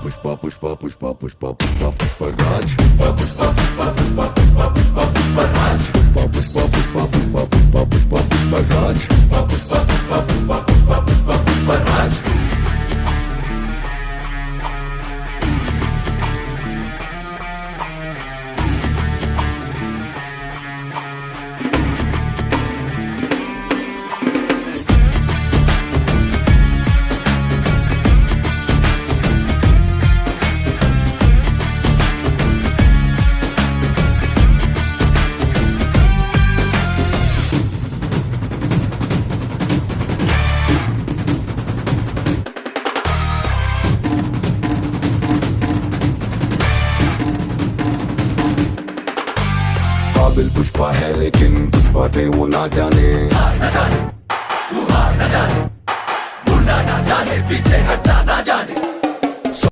पुष्पा पुष्पा पुष्पा पुष्पा पुष्पा पुष्पराज पुष्पा पुष्पा पुष्पा पुष्पा पुष्पा पुष्पा पुष्पराज पुष्पा पुष्पा पुष्पा पुष्पा पुष्पा पुष्पा पुष्पराज पुष्पा पुष्पा पुष्पा पुष्पा पुष्पा पुष्पा पुष्पराज काबिल पुष्पा है लेकिन कुछ बातें वो ना जाने न जाने तू हार न जाने मुड़ना ना जाने पीछे हटना ना जाने